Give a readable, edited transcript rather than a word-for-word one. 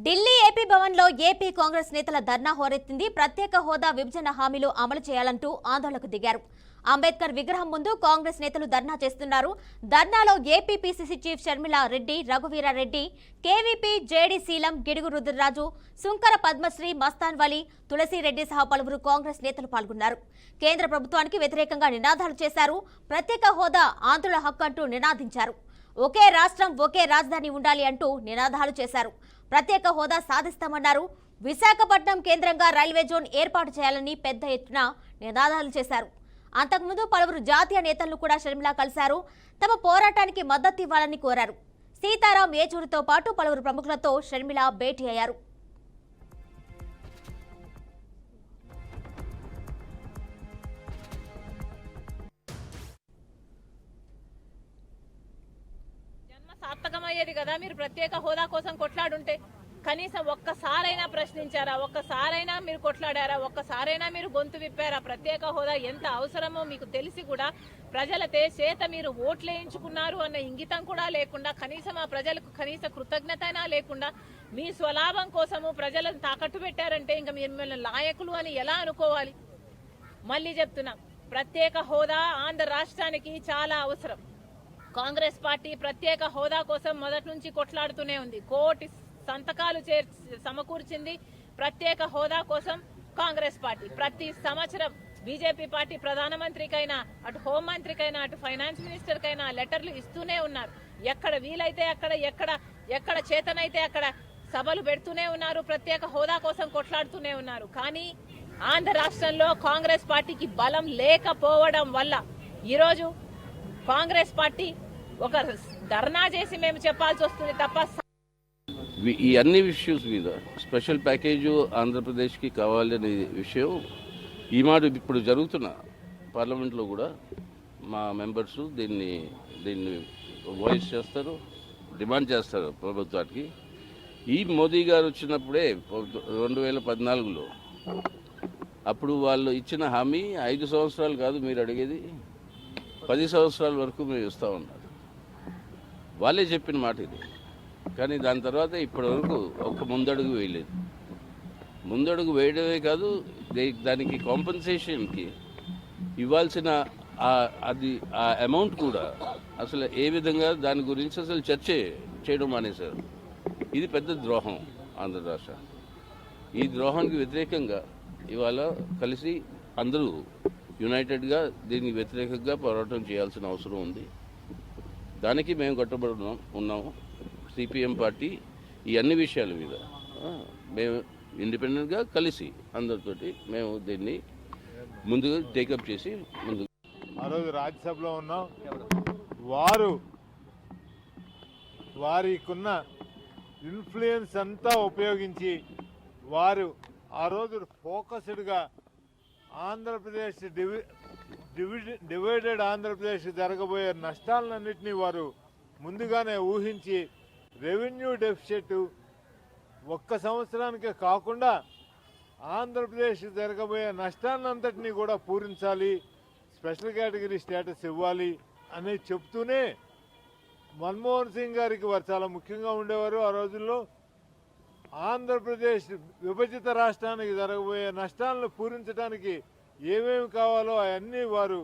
Delhi AP భవన్లో AP Congress నేతల ధర్నా హోరెత్తింది. ప్రత్యేక హోదా విభజన హామీలు అమలు చేయాలంటూ ఆందోళనకు దిగారు. అంబేద్కర్ విగ్రహం ముందు కాంగ్రెస్ నేతలు ధర్నా చేస్తున్నారు. ధర్నాలో AP PCC chief Sharmila Reddy, Raghuveera Reddy, KVP, JD Seelam, Gidugu Rudraraju, Sunkara Padmasree, Mastan Vali, Tulasi Reddy సహా పలువురు కాంగ్రెస్ నేతలు పాల్గొన్నారు. కేంద్ర ప్రభుత్వానికి వ్యతిరేకంగా నినాదాలు చేశారు. ప్రత్యేక హోదా ఆంధ్రుల హక్కు అంటూ నినాదించారు. ఒకే రాష్ట్రం, ఒకే రాజధాని ఉండాలి అంటూ నినాదాలు చేశారు. ప్రత్యేక హోదా సాధిస్తామన్నారు. విశాఖపట్నం కేంద్రంగా రైల్వే జోన్ ఏర్పాటు చేయాలని పెద్ద ఎత్తున నినాదాలు చేశారు. అంతకుముందు పలువురు జాతీయ నేతలను కూడా షర్మిల కలిశారు. తమ పోరాటానికి మద్దతు ఇవ్వాలని కోరారు. సీతారాం ఏచూరితో పాటు పలువురు ప్రముఖులతో షర్మిల భేటీ అయ్యారు. సార్థకమయ్యేది కదా మీరు ప్రత్యేక హోదా కోసం కొట్లాడుంటే. కనీసం ఒక్కసారైనా ప్రశ్నించారా? ఒక్కసారైనా మీరు కొట్లాడారా? ఒక్కసారైనా మీరు గొంతు విప్పారా? ప్రత్యేక హోదా ఎంత అవసరమో మీకు తెలిసి కూడా ప్రజల చేత మీరు ఓట్లేయించుకున్నారు అన్న ఇంగితం కూడా లేకుండా, కనీసం ఆ ప్రజలకు కనీస కృతజ్ఞతైనా లేకుండా మీ స్వలాభం కోసము ప్రజలను తాకట్టు పెట్టారంటే ఇంకా మీరు మిమ్మల్ని నాయకులు అని ఎలా అనుకోవాలి? మళ్ళీ చెప్తున్నా, ప్రత్యేక హోదా ఆంధ్ర రాష్ట్రానికి చాలా అవసరం. కాంగ్రెస్ పార్టీ ప్రత్యేక హోదా కోసం మొదటి నుంచి కొట్లాడుతూనే ఉంది. కోటి సంతకాలు సమకూర్చింది ప్రత్యేక హోదా కోసం కాంగ్రెస్ పార్టీ. ప్రతి సంవత్సరం బీజేపీ పార్టీ ప్రధానమంత్రికైనా, అటు హోంమంత్రికైనా, అటు ఫైనాన్స్ మినిస్టర్కైనా లెటర్లు ఇస్తూనే ఉన్నారు. ఎక్కడ వీలైతే అక్కడ, ఎక్కడ చేతనైతే అక్కడ సభలు పెడుతూనే ఉన్నారు. ప్రత్యేక హోదా కోసం కొట్లాడుతూనే ఉన్నారు. కానీ ఆంధ్ర రాష్ట్రంలో కాంగ్రెస్ పార్టీకి బలం లేకపోవడం వల్ల ఈరోజు కాంగ్రెస్ పార్టీ ఒక ధర్నా చేసి మేము చెప్పాల్సి వస్తుంది తప్ప ఈ అన్ని ఇష్యూస్ మీద స్పెషల్ ప్యాకేజు ఆంధ్రప్రదేశ్కి కావాలనే విషయం ఈ మాట ఇప్పుడు జరుగుతున్న పార్లమెంట్లో కూడా మా మెంబర్స్ దీన్ని వాయిస్ చేస్తారు, డిమాండ్ చేస్తారు ప్రభుత్వానికి. ఈ మోదీ గారు వచ్చినప్పుడే 2014లో అప్పుడు వాళ్ళు ఇచ్చిన హామీ 5 సంవత్సరాలు కాదు మీరు అడిగేది, 10 సంవత్సరాల వరకు మేము ఇస్తా ఉన్నారు. వాళ్ళే చెప్పిన మాట ఇది. కానీ దాని తర్వాత ఇప్పటి వరకు ఒక ముందడుగు వేయలేదు. ముందడుగు వేయడమే కాదు, దానికి కాంపెన్సేషన్కి ఇవ్వాల్సిన అది ఆ అమౌంట్ కూడా అసలు ఏ విధంగా దాని గురించి అసలు చర్చ చేయడం మానేశారు. ఇది పెద్ద ద్రోహం ఆంధ్ర రాష్ట్ర. ఈ ద్రోహానికి వ్యతిరేకంగా ఇవాళ కలిసి అందరూ యునైటెడ్గా దీనికి వ్యతిరేకంగా పోరాటం చేయాల్సిన అవసరం ఉంది. దానికి మేము కట్టుబడి ఉన్నాము. సిపిఎం పార్టీ ఈ అన్ని విషయాల మీద మేము ఇండిపెండెంట్గా కలిసి అందరితోటి మేము దీన్ని ముందుగా టేకప్ చేసి ముందుకు. ఆ రోజు రాజ్యసభలో ఉన్నాం. వారికున్న ఇన్ఫ్లుయెన్స్ అంతా ఉపయోగించి వారు ఆ రోజు ఫోకస్డ్గా ఆంధ్రప్రదేశ్ డివైడెడ్ ఆంధ్రప్రదేశ్ జరగబోయే నష్టాలన్నింటినీ వారు ముందుగానే ఊహించి రెవెన్యూ డెఫిసిట్ ఒక్క సంవత్సరానికే కాకుండా ఆంధ్రప్రదేశ్ జరగబోయే నష్టాన్నంతటినీ కూడా పూరించాలి, స్పెషల్ కేటగిరీ స్టేటస్ ఇవ్వాలి అని చెప్తూనే మన్మోహన్ సింగ్ గారికి వారు చాలా ముఖ్యంగా ఉండేవారు. ఆ రోజుల్లో ఆంధ్రప్రదేశ్ విభజిత రాష్ట్రానికి జరగబోయే నష్టాలను పూరించడానికి ఏమేమి కావాలో అవన్నీ వారు